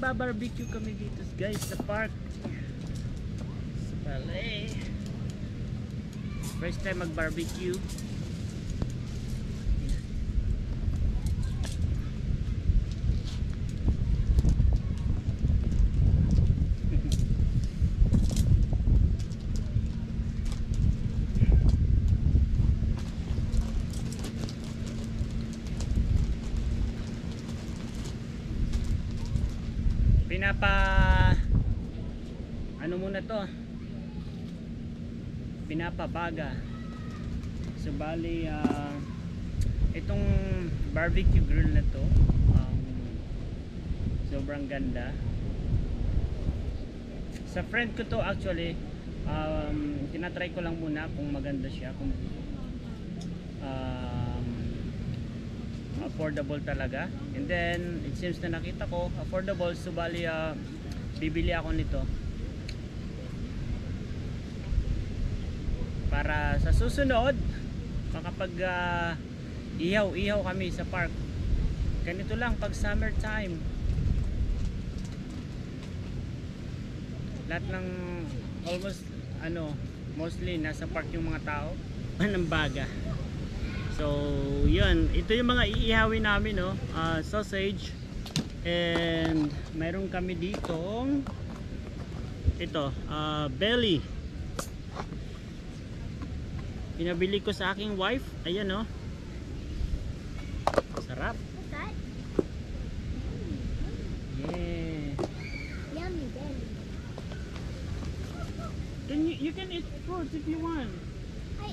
Magbabarbecue kami dito guys sa park. Sa balay. First time mag-barbecue. Ano muna to, pinapabaga. So bali itong barbecue grill na to sobrang ganda. Sa friend ko to actually, tinatry ko lang muna kung maganda siya, kung affordable talaga, and then it seems na nakita ko affordable, so bali bibili ako nito para sa susunod kapag ihaw kami sa park. Ganito lang pag summer time, lahat ng almost mostly nasa park yung mga tao ng baga. So yun, ito yung mga iihawin namin, no? Sausage, and mayroon kami ditong ito, belly. Pinabili ko sa aking wife. Ayan, no? Sarap. What's that? Yeah. Yummy belly. You can eat fruits if you want.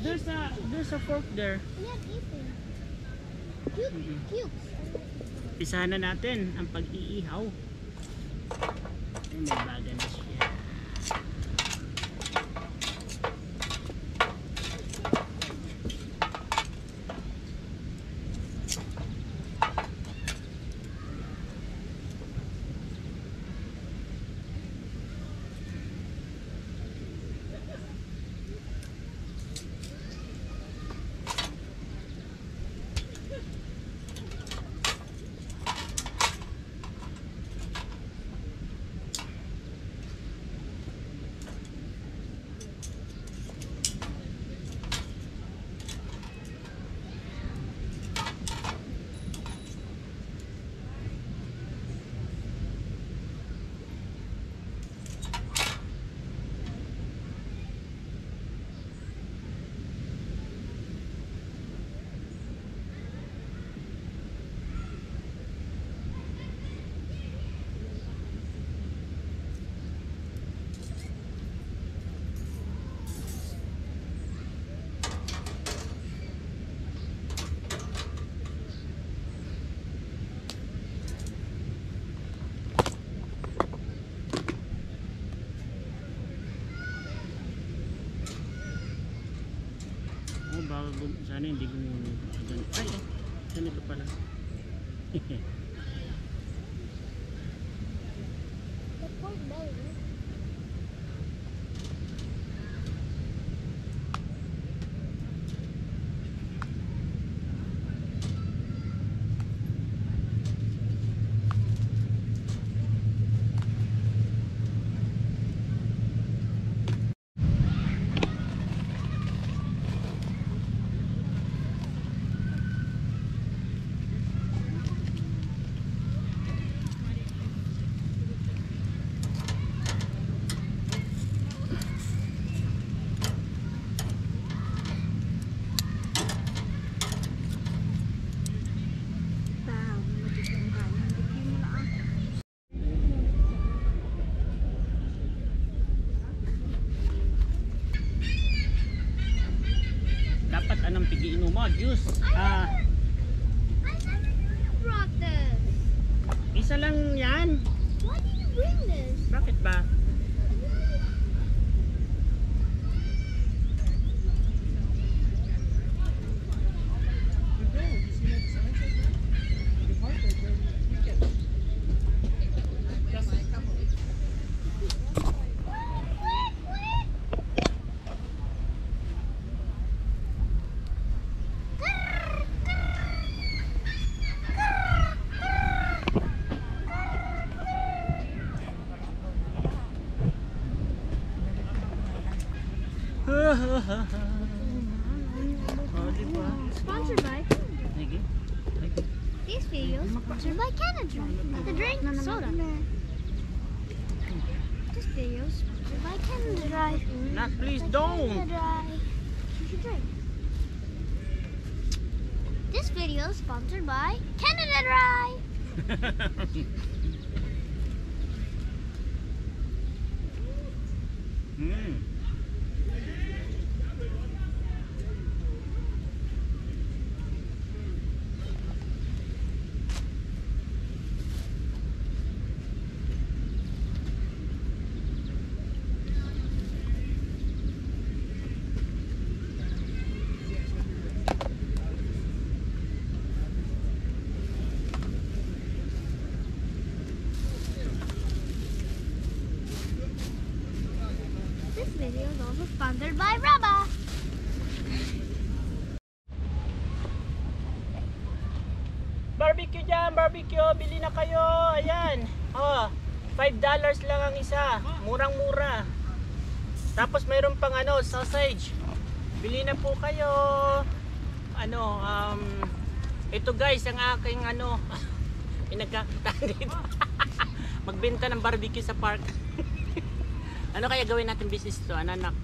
There's a fork there. I'm not eating. Cubes. Pisahan na natin ang pag-iihaw. Ay, may baga na siya. Bago sana hindi ko ay ganito pala. The pork belly. Dapat anong pigiin mo, juice. I never knew you brought this. Isa lang yan. Why did you bring this? Bakit ba? Oh, diba? Sponsored by. Sige. These videos sponsored by Canada. The drink soda. This video sponsored by Canada Dry. Nak, please Canada don't. Dry. You should drink. This video is sponsored by Canada Dry. Hmm. This video is also sponsored by Raba. Barbecue dyan, barbecue. Bili na kayo. Ayan. Oh, $5 lang ang isa. Murang-mura. Tapos mayroon pang ano, sausage. Bili na po kayo. Ano, ito guys, ang aking ano, pinagkakitaan dito. Magbenta ng barbecue sa park. Ano kaya gawin natin business to, anak?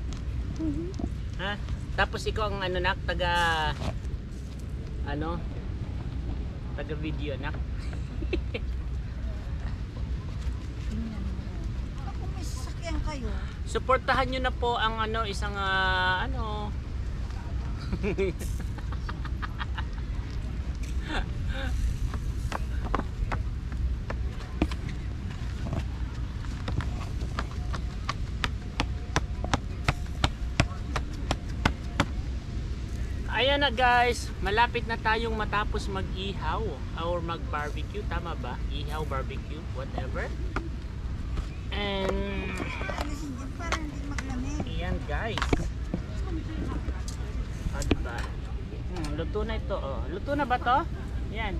Ha? Tapos ikaw ang ano, nak, taga video, nak. Kung may sasakyan kayo, Suportahan nyo na po ang ano, isang ano. Ayan na guys, malapit na tayong matapos mag-ihaw or mag-barbecue, tama ba? Ihaw, barbecue, whatever. And alisin din para hindi maglamig. ayan guys. O diba? Luto na ito. Oh. Luto na ba to? Ayan.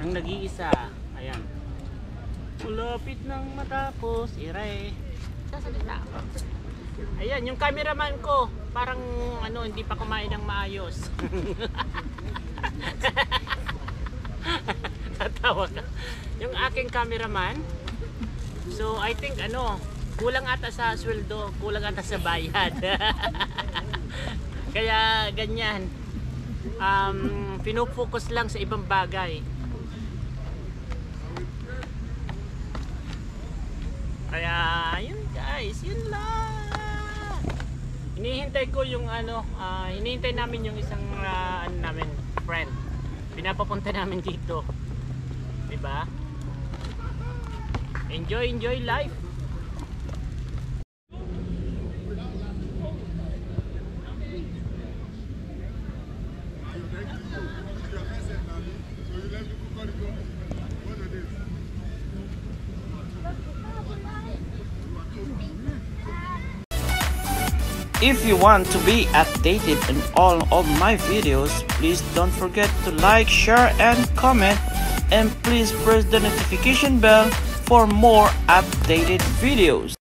Ang nag-iisa. Ayan. Malapit nang matapos. Iray. Sasalita ako. Ayan, yung cameraman ko. Parang ano, hindi pa kumain ng maayos. Tatawa ka. Yung aking cameraman. So, I think ano, kulang ata sa sweldo, kulang ata sa bayad. Kaya ganyan. Pinofocus lang sa ibang bagay. Kaya yun guys, yun lang. Hinihintay ko yung ano, hinihintay namin yung isang ano namin, friend. Pinapapunta namin dito. 'Di ba? Enjoy life. If you want to be updated on all of my videos, please don't forget to like, share, and comment, and please press the notification bell for more updated videos.